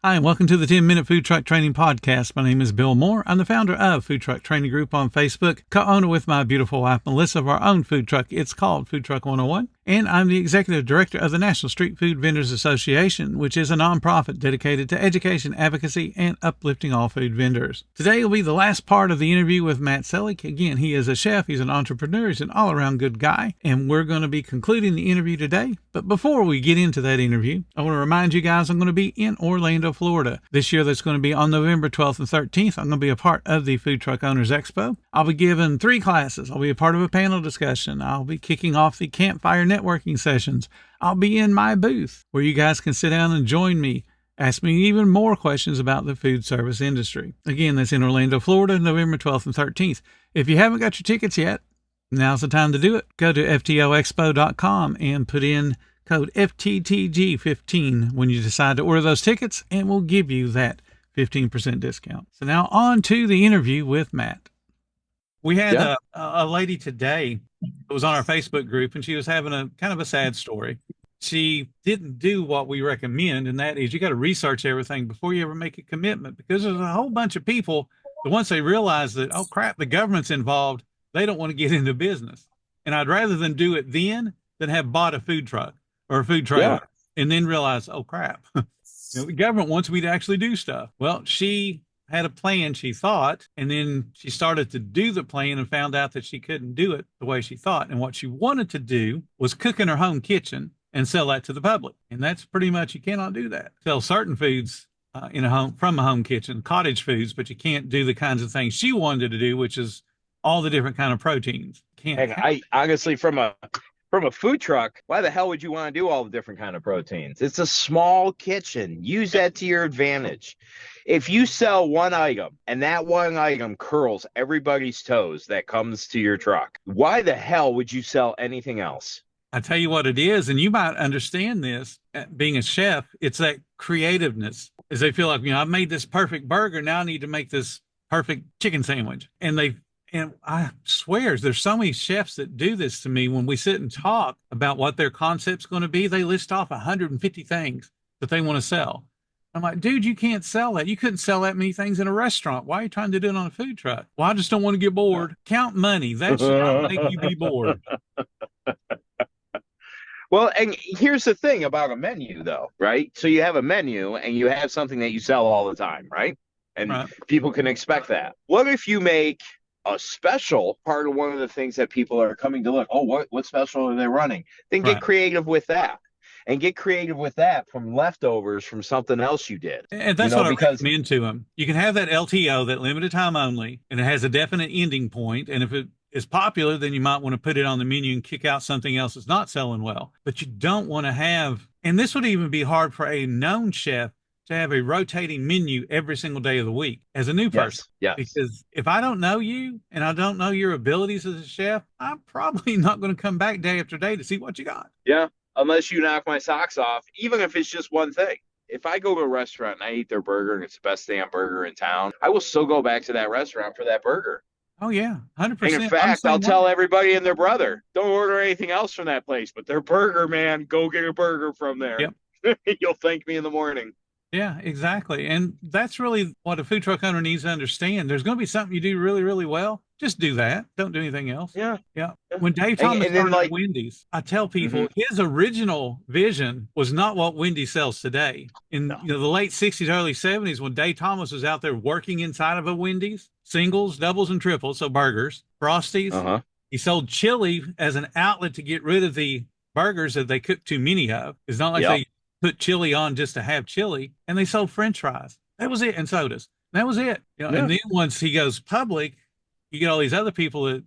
Hi, and welcome to the 10-Minute Food Truck Training Podcast. My name is Bill Moore. I'm the founder of Food Truck Training Group on Facebook, co-owner with my beautiful wife, Melissa, of our own food truck. It's called Food Truck 101. And I'm the executive director of the National Street Food Vendors Association, which is a nonprofit dedicated to education, advocacy, and uplifting all food vendors. Today will be the last part of the interview with Matt Selig. Again, he is a chef, he's an entrepreneur, he's an all-around good guy, and we're going to be concluding the interview today. But before we get into that interview, I want to remind you guys I'm going to be in Orlando, Florida. This year that's going to be on November 12th and 13th. I'm going to be a part of the Food Truck Owners Expo. I'll be giving 3 classes. I'll be a part of a panel discussion. I'll be kicking off the campfire networking sessions. I'll be in my booth where you guys can sit down and join me. Ask me even more questions about the food service industry. Again, that's in Orlando, Florida, November 12th and 13th. If you haven't got your tickets yet, now's the time to do it. Go to ftoexpo.com and put in code FTTG15 when you decide to order those tickets, and we'll give you that 15% discount. So now on to the interview with Matt. We had a lady today that was on our Facebook group, and she was having a kind of a sad story. She didn't do what we recommend, and that is you got to research everything before you ever make a commitment, because there's a whole bunch of people that once they realize that, oh crap, the government's involved, they don't want to get into business. And I'd rather than do it then than have bought a food truck or a food trailer and then realize, oh crap, the government wants me to actually do stuff. Well, she had a plan, she thought, and then she started to do the plan and found out that she couldn't do it the way she thought. And what she wanted to do was cook in her home kitchen and sell that to the public. And that's pretty much, you cannot do that. Sell certain foods in a home, from a home kitchen, cottage foods, but you can't do the kinds of things she wanted to do, which is all the different kind of proteins. I honestly, from a food truck, why the hell would you want to do all the different kind of proteins? It's a small kitchen. Use that to your advantage. If you sell one item and that one item curls everybody's toes that comes to your truck, why the hell would you sell anything else? I tell you what it is, and you might understand this, being a chef, it's that creativeness. As they feel like, I've made this perfect burger, now I need to make this perfect chicken sandwich. And I swear, there's so many chefs that do this to me when we sit and talk about what their concept's going to be. They list off 150 things that they want to sell. I'm like, dude, you can't sell that. You couldn't sell that many things in a restaurant. Why are you trying to do it on a food truck? Well, I just don't want to get bored. Count money. That should not make you be bored. Well, and here's the thing about a menu, though, right? So you have a menu and you have something that you sell all the time, right? And people can expect that. What if you make a special part of one of the things that people are coming to look? Oh, what special are they running? Then get creative with that. And get creative with that from leftovers from something else you did. And that's what I recommend to them. You can have that LTO, that limited time only, and it has a definite ending point. And if it is popular, then you might want to put it on the menu and kick out something else that's not selling well. But you don't want to have, and this would even be hard for a known chef to have a rotating menu every single day of the week as a new person. Yes. Because if I don't know you and I don't know your abilities as a chef, I'm probably not going to come back day after day to see what you got. Yeah. Unless you knock my socks off, even if it's just one thing. If I go to a restaurant and I eat their burger and it's the best damn burger in town, I will still go back to that restaurant for that burger. Oh, yeah, 100%. And in fact, I'll tell everybody and their brother, don't order anything else from that place, but their burger, man, go get a burger from there. Yep. You'll thank me in the morning. Yeah, exactly. And that's really what a food truck owner needs to understand. There's going to be something you do really, really well. Just do that. Don't do anything else. Yeah. When Dave Thomas started at Wendy's, I tell people his original vision was not what Wendy's sells today. In the late 60s, early 70s, when Dave Thomas was out there working inside of a Wendy's, singles, doubles, and triples, so burgers, Frosties. He sold chili as an outlet to get rid of the burgers that they cooked too many of. It's not like they put chili on just to have chili, and they sold French fries. That was it, and sodas. That was it. And then once he goes public, you get all these other people that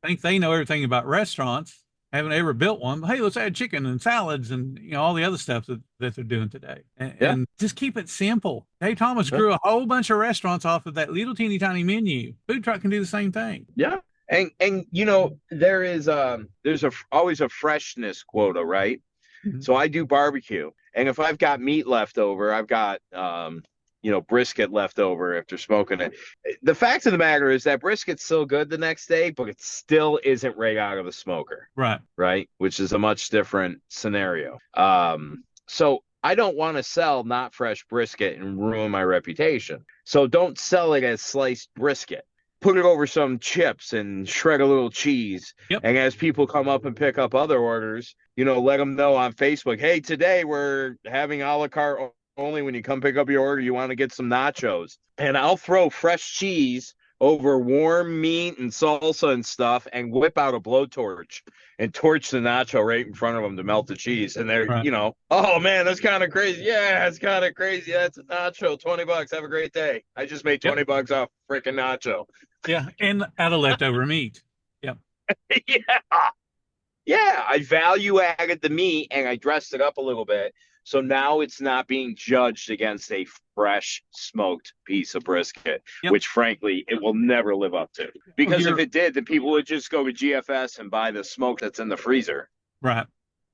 think they know everything about restaurants, haven't ever built one. But, hey, let's add chicken and salads and all the other stuff that they're doing today. And just keep it simple. Dave Thomas grew a whole bunch of restaurants off of that little teeny tiny menu. Food truck can do the same thing. Yeah. And there's always a freshness quota, right? So I do barbecue, and if I've got meat left over, I've got brisket left over after smoking it. The fact of the matter is that brisket's still good the next day, but it still isn't right out of the smoker. Right. Which is a much different scenario. So I don't want to sell not fresh brisket and ruin my reputation. So don't sell it as sliced brisket. Put it over some chips and shred a little cheese. Yep. And as people come up and pick up other orders, let them know on Facebook, hey, today we're having a la carte only. When you come pick up your order, you want to get some nachos. And I'll throw fresh cheese over warm meat and salsa and stuff and whip out a blowtorch and torch the nacho right in front of them to melt the cheese. And they're, right. Oh man, that's kind of crazy. Yeah, it's kind of crazy. That's a nacho, $20. Have a great day. I just made $20 off freaking nacho. Yeah. And out of leftover meat. Yep. Yeah. Yeah. I value added the meat and I dressed it up a little bit. So now it's not being judged against a fresh smoked piece of brisket, which frankly, it will never live up to. Because if it did, then people would just go to GFS and buy the smoke that's in the freezer. Right.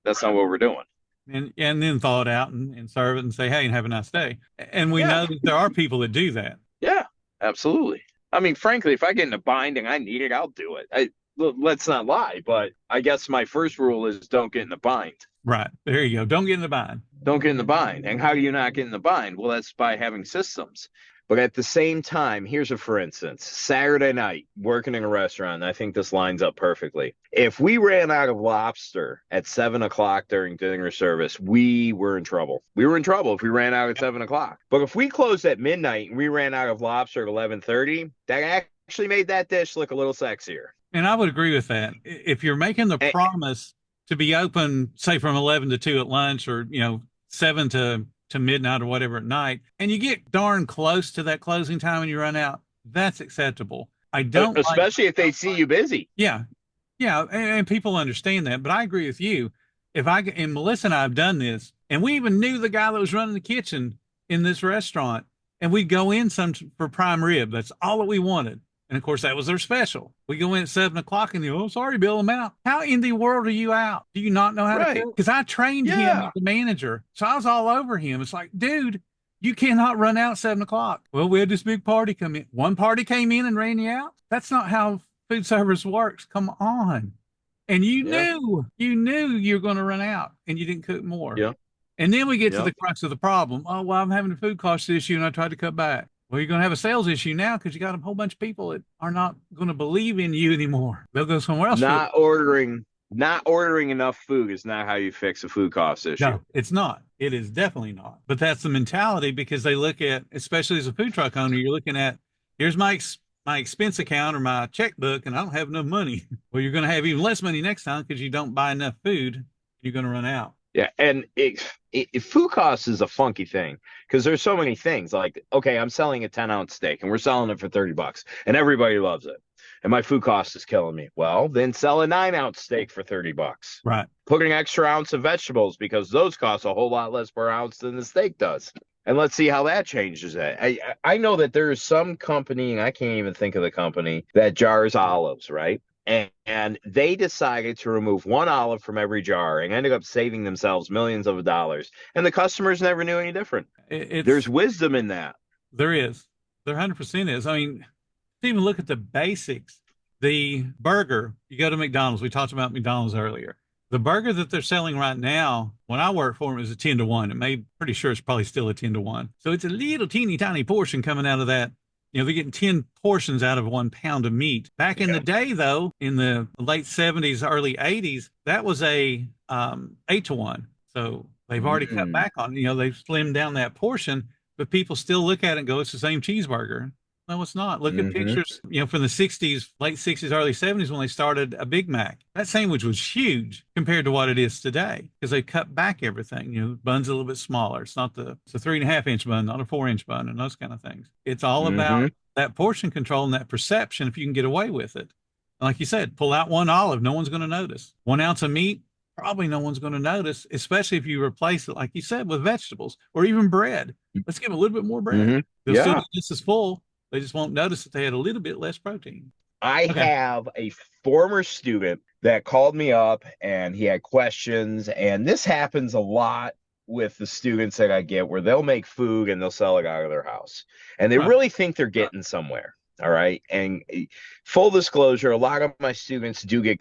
That's not what we're doing. And then thaw it out and serve it and say, hey, and have a nice day. And we know that there are people that do that. Yeah, absolutely. I mean, frankly, if I get in a bind and I need it, I'll do it. Let's not lie, but I guess my first rule is don't get in the bind. Right. There you go. Don't get in the bind. Don't get in the bind. And how do you not get in the bind? Well, that's by having systems. But at the same time, here's a for instance, Saturday night, working in a restaurant, I think this lines up perfectly. If we ran out of lobster at 7 o'clock during dinner service, we were in trouble. We were in trouble if we ran out at 7 o'clock. But if we closed at midnight and we ran out of lobster at 11:30, that actually made that dish look a little sexier. And I would agree with that. If you're making the promise to be open, say from 11 to 2 at lunch, or 7 to midnight or whatever at night, and you get darn close to that closing time and you run out, that's acceptable. I don't, especially if they see you busy. Yeah, and people understand that. But I agree with you. And Melissa and I have done this, and we even knew the guy that was running the kitchen in this restaurant, and we'd go in some for prime rib. That's all that we wanted. And of course, that was their special. We go in at 7 o'clock and oh, sorry, Bill, I'm out. How in the world are you out? Do you not know how to cook? Because I trained him as the manager. So I was all over him. It's like, dude, you cannot run out at 7 o'clock. Well, we had this big party come in. One party came in and ran you out. That's not how food service works. Come on. And you knew you were going to run out and you didn't cook more. Yeah. And then we get to the crux of the problem. Oh, well, I'm having a food cost issue and I tried to cut back. Well, you're going to have a sales issue now because you got a whole bunch of people that are not going to believe in you anymore. They'll go somewhere else. Not ordering enough food is not how you fix a food cost issue. No, it's not. It is definitely not. But that's the mentality, because they look at, especially as a food truck owner, you're looking at, here's my expense account or my checkbook, and I don't have enough money. Well, you're going to have even less money next time because you don't buy enough food. You're going to run out. Yeah, and food costs is a funky thing because there's so many things. Like, okay, I'm selling a 10-ounce steak and we're selling it for $30 and everybody loves it. And my food cost is killing me. Well, then sell a 9-ounce steak for $30. Right. Put an extra ounce of vegetables because those cost a whole lot less per ounce than the steak does. And let's see how that changes it. I know that there is some company, and I can't even think of the company, that jars olives, right? And they decided to remove one olive from every jar and ended up saving themselves millions of dollars. And the customers never knew any different. There's wisdom in that. There is. There 100% is. I mean, even look at the basics. The burger, you go to McDonald's. We talked about McDonald's earlier. The burger that they're selling right now, when I worked for them, it was a 10-to-1. Pretty sure it's probably still a 10-to-1. So it's a little teeny tiny portion coming out of that. They're getting 10 portions out of 1 pound of meat. Back in the day, though, in the late 70s, early 80s, that was a 8-to-1. So they've already cut back on, they've slimmed down that portion, but people still look at it and go, it's the same cheeseburger. No, it's not. Look at pictures, from the 60s, late 60s, early 70s, when they started a Big Mac. That sandwich was huge compared to what it is today because they cut back everything. Bun's a little bit smaller. It's a 3.5-inch bun, not a 4-inch bun, and those kind of things. It's all about that portion control and that perception if you can get away with it. Like you said, pull out one olive, no one's going to notice. 1 ounce of meat, probably no one's going to notice, especially if you replace it, like you said, with vegetables or even bread. Let's give them a little bit more bread. They'll still be just as full. They just won't notice that they had a little bit less protein. I have a former student that called me up and he had questions. And this happens a lot with the students that I get where they'll make food and they'll sell it out of their house. And they really think they're getting somewhere. All right. And full disclosure, a lot of my students do get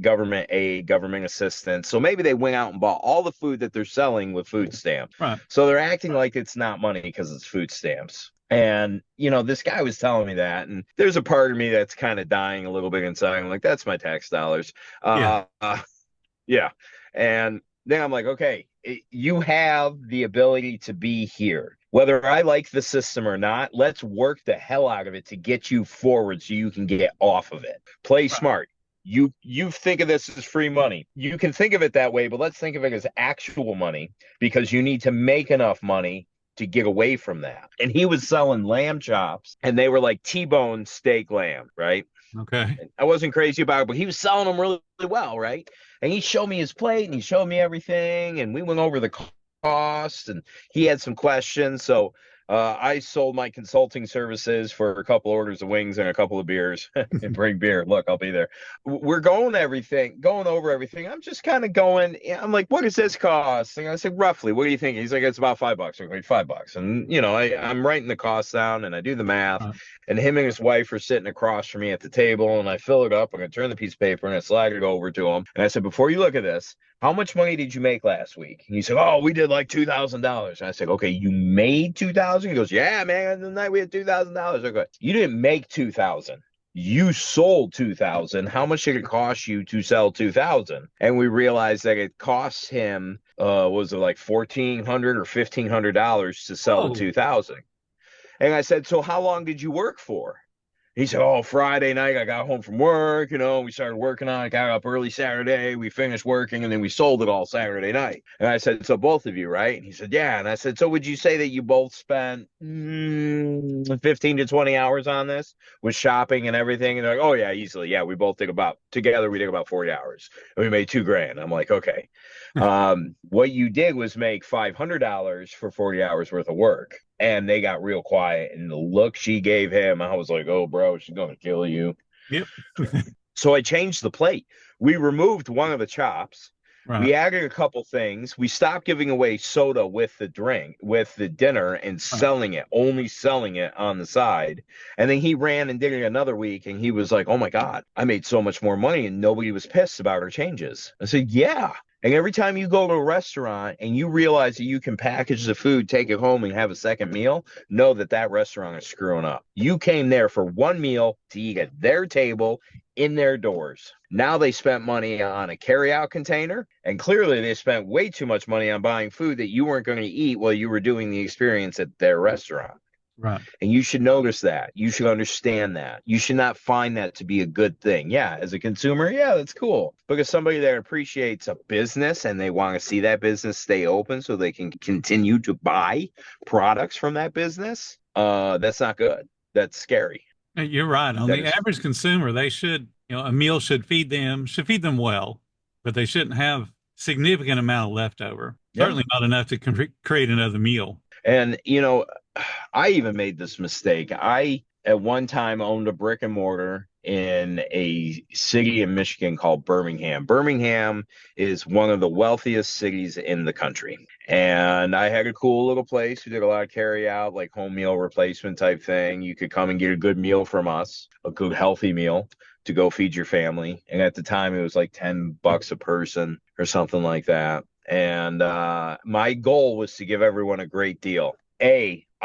government aid, government assistance. So maybe they went out and bought all the food that they're selling with food stamps. Right. So they're acting like it's not money because it's food stamps. And, this guy was telling me that. And there's a part of me that's kind of dying a little bit inside. I'm like, that's my tax dollars. Yeah. Yeah. And then I'm like, okay, you have the ability to be here. Whether I like the system or not, let's work the hell out of it to get you forward so you can get off of it. Play smart. You think of this as free money. You can think of it that way, but let's think of it as actual money because you need to make enough money to get away from that. And he was selling lamb chops and they were like T-bone steak lamb, right? Okay. And I wasn't crazy about it, but he was selling them really, really well, right? And he showed me his plate and he showed me everything and we went over the cost and he had some questions. So I sold my consulting services for a couple orders of wings and a couple of beers and bring beer. Look, I'll be there. We're going over everything. I'm just kind of going, I'm like, what does this cost? And I said, roughly, what do you think? He's like, it's about $5. I'm like, $5. And, I'm writing the costs down and I do the math. And him and his wife are sitting across from me at the table and I fill it up and I turn the piece of paper and I slide it over to him. And I said, before you look at this, how much money did you make last week? And he said, oh, we did like $2,000. And I said, okay, you made 2,000? He goes, yeah, man, the night we had $2,000. I go, you didn't make 2,000. You sold 2,000. How much did it cost you to sell 2,000? And we realized that it cost him, was it like $1,400 or $1,500 to sell the 2,000? And I said, so how long did you work for? He said, oh, Friday night, I got home from work, we started working on it, got up early Saturday, we finished working, and then we sold it all Saturday night. And I said, so both of you, right? And he said, yeah. And I said, so would you say that you both spent 15 to 20 hours on this with shopping and everything? And they're like, oh, yeah, easily. Yeah, we both did together, we did about 40 hours. And we made $2,000. I'm like, okay. What you did was make $500 for 40 hours worth of work. And they got real quiet. And the look she gave him, I was like, oh, bro, she's going to kill you. Yep. So I changed the plate. We removed one of the chops. Right. We added a couple things. We stopped giving away soda with the dinner and only selling it on the side. And then he ran and did it another week. And he was like, oh, my God, I made so much more money. And nobody was pissed about our changes. I said, yeah. And every time you go to a restaurant and you realize that you can package the food, take it home, and have a second meal, know that restaurant is screwing up. You came there for one meal to eat at their table in their doors. Now they spent money on a carryout container, and clearly they spent way too much money on buying food that you weren't going to eat while you were doing the experience at their restaurant. Right. And you should notice that. You should understand that. You should not find that to be a good thing. Yeah, as a consumer, yeah, that's cool. But as somebody that appreciates a business and they want to see that business stay open so they can continue to buy products from that business, that's not good. That's scary. You're right. On the average consumer, they should, a meal should feed them well, but they shouldn't have significant amount of leftover. Yeah. Certainly not enough to create another meal. And, I even made this mistake. I, at one time, owned a brick and mortar in a city in Michigan called Birmingham. Birmingham is one of the wealthiest cities in the country. And I had a cool little place. We did a lot of carry out, like home meal replacement type thing. You could come and get a good meal from us, a good healthy meal to go feed your family. And at the time, it was like $10 a person or something like that. And my goal was to give everyone a great deal.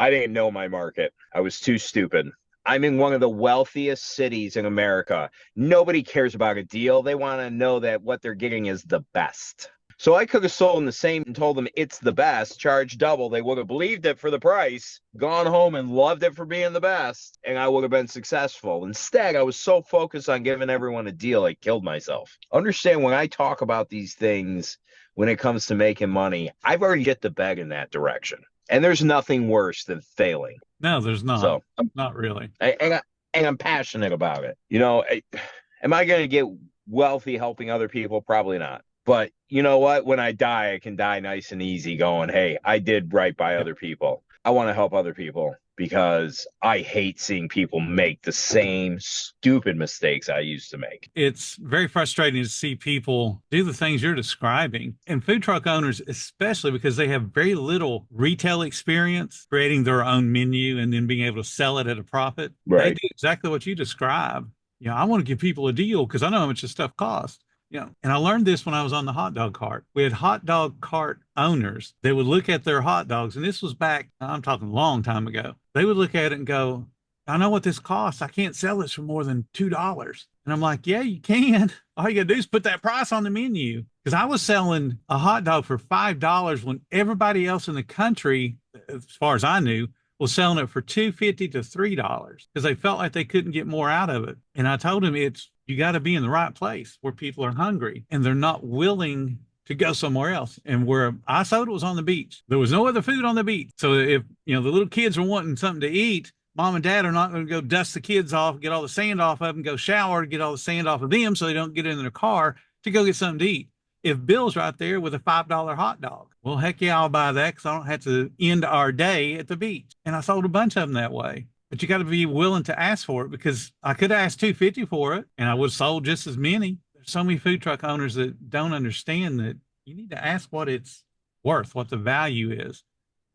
I didn't know my market. I was too stupid. I'm in one of the wealthiest cities in America. Nobody cares about a deal. They want to know that what they're getting is the best. So I could have sold them the same and told them it's the best, charged double. They would have believed it for the price, gone home and loved it for being the best, and I would have been successful. Instead, I was so focused on giving everyone a deal, I killed myself. Understand, when I talk about these things, when it comes to making money, I've already hit the bed in that direction. And there's nothing worse than failing. No, there's not. So, not really. And I'm passionate about it. Am I going to get wealthy helping other people? Probably not. But you know what? When I die, I can die nice and easy going, hey, I did right by other people. I want to help other people because I hate seeing people make the same stupid mistakes I used to make. It's very frustrating to see people do the things you're describing, and food truck owners, especially because they have very little retail experience creating their own menu and then being able to sell it at a profit. Right. They do exactly what you describe. I want to give people a deal because I know how much this stuff costs. And I learned this when I was on the hot dog cart. We had hot dog cart owners that would look at their hot dogs, and this was back, I'm talking a long time ago. They would look at it and go, I know what this costs. I can't sell this for more than $2. And I'm like, yeah, you can. All you got to do is put that price on the menu. Because I was selling a hot dog for $5 when everybody else in the country, as far as I knew, was selling it for $2.50 to $3 because they felt like they couldn't get more out of it. And I told them you got to be in the right place where people are hungry and they're not willing to go somewhere else. And where I sold it was on the beach. There was no other food on the beach. So if, the little kids are wanting something to eat, mom and dad are not going to go dust the kids off, get all the sand off of them, go shower, get all the sand off of them so they don't get in their car to go get something to eat. If Bill's right there with a $5 hot dog, well, heck yeah, I'll buy that because I don't have to end our day at the beach. And I sold a bunch of them that way. But you got to be willing to ask for it because I could have asked $2.50 for it and I would have sold just as many. There's so many food truck owners that don't understand that you need to ask what it's worth, what the value is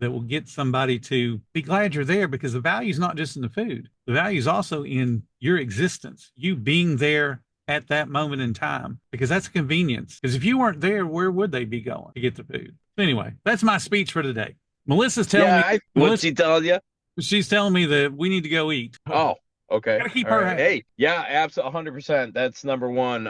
that will get somebody to be glad you're there, because the value is not just in the food. The value is also in your existence, you being there at that moment in time, because that's a convenience. Because if you weren't there, where would they be going to get the food? Anyway, that's my speech for today. Melissa's telling me. What's she telling you? She's telling me that we need to go eat. Oh, okay. Gotta keep her happy. Hey, yeah, absolutely, 100%. That's number one.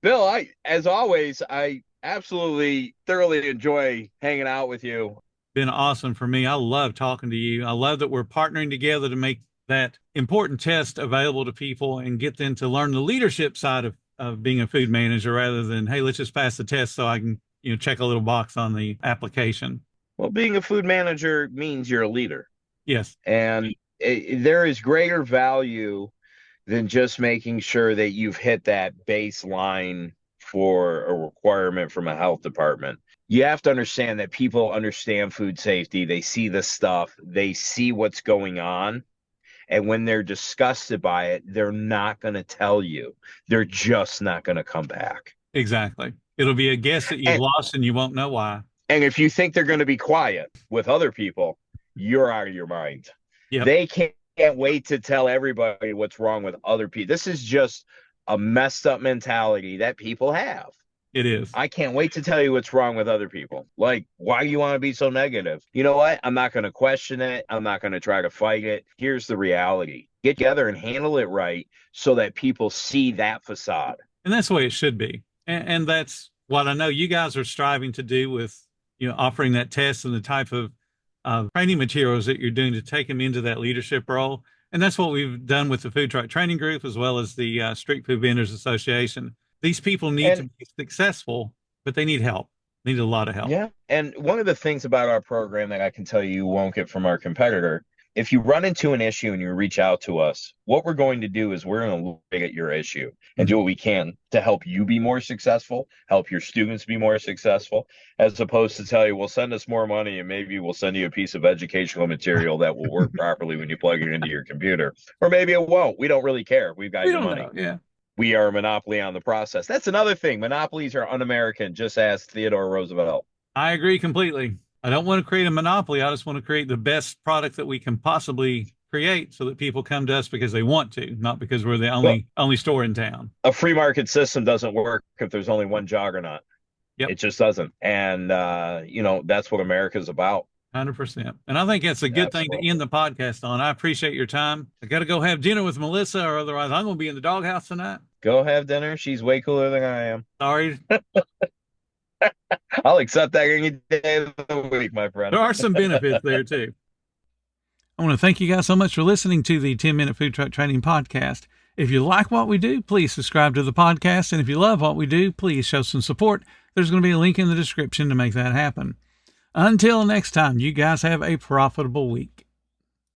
Bill, as always, I absolutely thoroughly enjoy hanging out with you. Been awesome for me. I love talking to you. I love that we're partnering together to make that important test available to people and get them to learn the leadership side of being a food manager rather than, hey, let's just pass the test so I can, check a little box on the application. Well, being a food manager means you're a leader. Yes. And there is greater value than just making sure that you've hit that baseline for a requirement from a health department. You have to understand that people understand food safety. They see the stuff. They see what's going on. And when they're disgusted by it, they're not going to tell you. They're just not going to come back. Exactly. It'll be a guess that you've lost and you won't know why. And if you think they're going to be quiet with other people, you're out of your mind. Yep. They can't wait to tell everybody what's wrong with other people. This is just a messed up mentality that people have. It is. I can't wait to tell you what's wrong with other people. Like, why do you want to be so negative? You know what? I'm not going to question it. I'm not going to try to fight it. Here's the reality. Get together and handle it right so that people see that facade. And that's the way it should be. And that's what I know you guys are striving to do with, offering that test and the type of training materials that you're doing to take them into that leadership role. And that's what we've done with the Food Truck Training Group as well as the Street Food Vendors Association. These people need to be successful, but they need help. They need a lot of help. Yeah. And one of the things about our program that I can tell you won't get from our competitor, if you run into an issue and you reach out to us, what we're going to do is we're going to look at your issue and do what we can to help you be more successful, help your students be more successful, as opposed to tell you, well, send us more money and maybe we'll send you a piece of educational material that will work properly when you plug it into your computer. Or maybe it won't. We don't really care. We've got your money. Yeah. We are a monopoly on the process. That's another thing. Monopolies are un-American, just ask Theodore Roosevelt. I agree completely. I don't want to create a monopoly. I just want to create the best product that we can possibly create so that people come to us because they want to, not because we're the only store in town. A free market system doesn't work if there's only one juggernaut. Yep. It just doesn't. And, that's what America's about. 100%. And I think it's a good thing to end the podcast on. I appreciate your time. I got to go have dinner with Melissa, or otherwise I'm going to be in the doghouse tonight. Go have dinner. She's way cooler than I am. Sorry. I'll accept that any day of the week, my friend. There are some benefits there, too. I want to thank you guys so much for listening to the 10-Minute Food Truck Training Podcast. If you like what we do, please subscribe to the podcast. And if you love what we do, please show some support. There's going to be a link in the description to make that happen. Until next time, you guys have a profitable week.